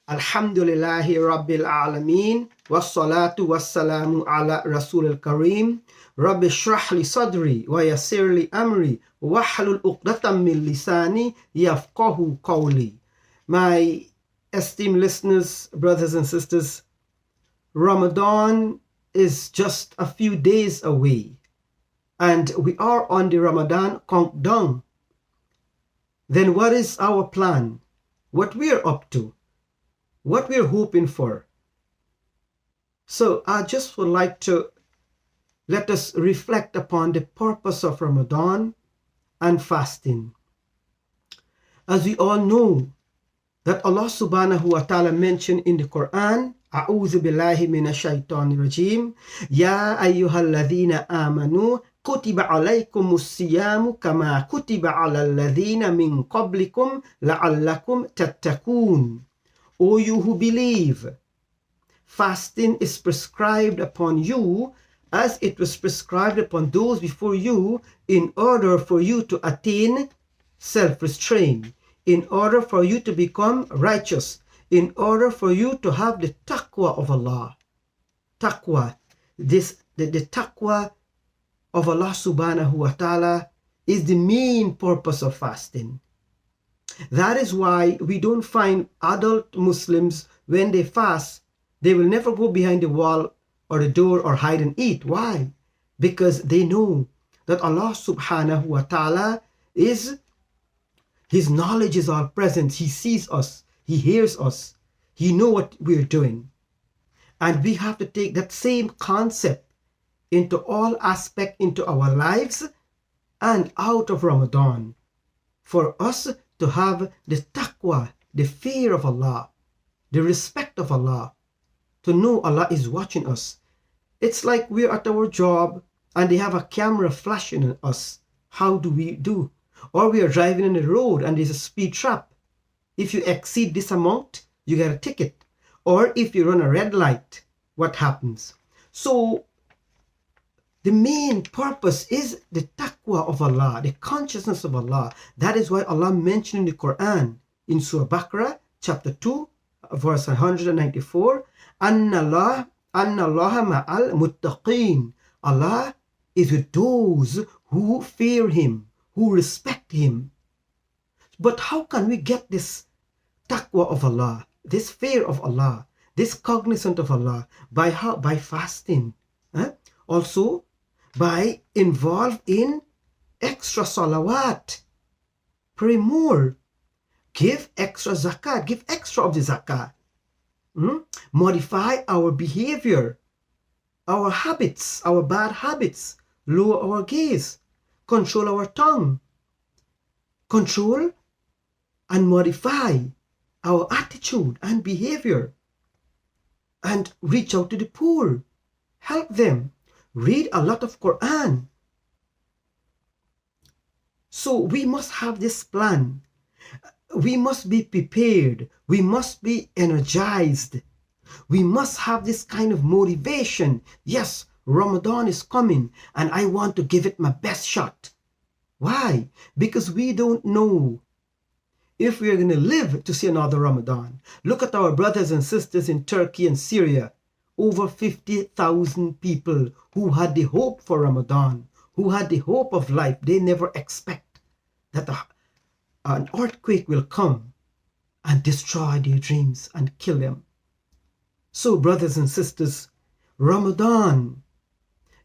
Alhamdulillahi Rabbil Alameen. Wassalatu wassalamu ala Rasul al-Kareem. Rabbi shrah li sadri wa yassir li amri wahlul uqdatam min lisani yafqahu qawli. My esteemed listeners, brothers and sisters, Ramadan is just a few days away, and we are on the Ramadan countdown. Then what is our plan? What we're up to? What we're hoping for? So I just would like to let us reflect upon the purpose of Ramadan and fasting. As we all know that Allah subhanahu wa ta'ala mentioned in the Quran, A'udhu billahi minash shaitanir rajim, Ya ayyuhalladhina amanu kutiba alaykumus siyamu kama kutiba alal ladhina min qablikum la'allakum tattaqun. O you who believe, fasting is prescribed upon you as it was prescribed upon those before you, in order for you to attain self-restraint, in order for you to become righteous, in order for you to have the taqwa of Allah. Taqwa, the taqwa of Allah subhanahu wa ta'ala is the main purpose of fasting. That is why we don't find adult Muslims, when they fast, they will never go behind the wall or the door or hide and eat. Why? Because they know that Allah subhanahu wa ta'ala is, His knowledge is all present. He sees us. He hears us. He knows what we're doing. And we have to take that same concept into all aspects into our lives and out of Ramadan, for us to have the taqwa, the fear of Allah, the respect of Allah, to know Allah is watching us. It's like we're at our job and they have a camera flashing at us. How do we do? Or we are driving on the road and there's a speed trap. If you exceed this amount, you get a ticket. Or if you run a red light, what happens? So the main purpose is the taqwa of Allah, the consciousness of Allah. That is why Allah mentioned in the Quran, in Surah Baqarah, chapter 2, verse 194, Anna Allah ma'al muttaqeen. Allah is with those who fear Him, who respect Him. But how can we get this taqwa of Allah, this fear of Allah, this cognizance of Allah? By how? By fasting. Also, by involved in extra salawat. Pray more. Give extra zakat. Give extra of the zakat. Modify our behavior, our habits, our bad habits. Lower our gaze. Control our tongue. Control and modify our attitude and behavior. And reach out to the poor. Help them. Read a lot of Quran. So we must have this plan. We must be prepared. We must be energized. We must have this kind of motivation. Yes, Ramadan is coming and I want to give it my best shot. Why? Because we don't know if we are going to live to see another Ramadan. Look at our brothers and sisters in Turkey and Syria. Over 50,000 people who had the hope for Ramadan, who had the hope of life. They never expect that an earthquake will come and destroy their dreams and kill them. So, brothers and sisters, Ramadan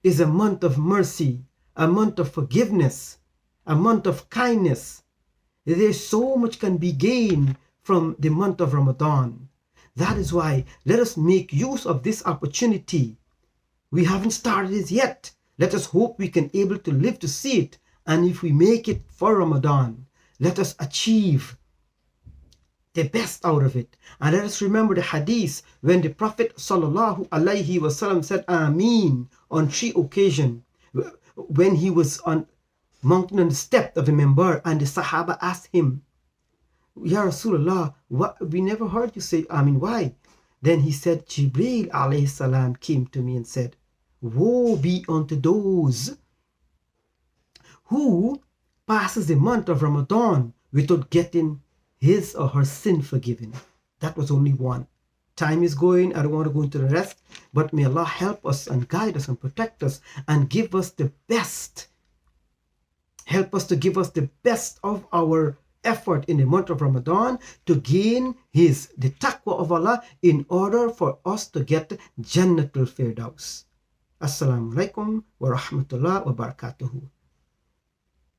is a month of mercy, a month of forgiveness, a month of kindness. There's so much can be gained from the month of Ramadan. That is why let us make use of this opportunity. We haven't started it yet. Let us hope we can able to live to see it. And if we make it for Ramadan, let us achieve the best out of it. And let us remember the hadith when the Prophet sallallahu alaihi wasallam said Ameen on 3 occasions, when he was on mountain on the step of the minbar, and the Sahaba asked him, Ya Rasulullah, we never heard you say Ameen. Why? Then he said, Jibreel alayhi salam came to me and said, woe be unto those who passes the month of Ramadan without getting his or her sin forgiven. That was only one. Time is going. I don't want to go into the rest, but may Allah help us and guide us and protect us and give us the best. Help us to give us the best of our effort in the month of Ramadan to gain the taqwa of Allah in order for us to get Jannatul Firdaus. Assalamu alaikum wa rahmatullah wa barakatuhu.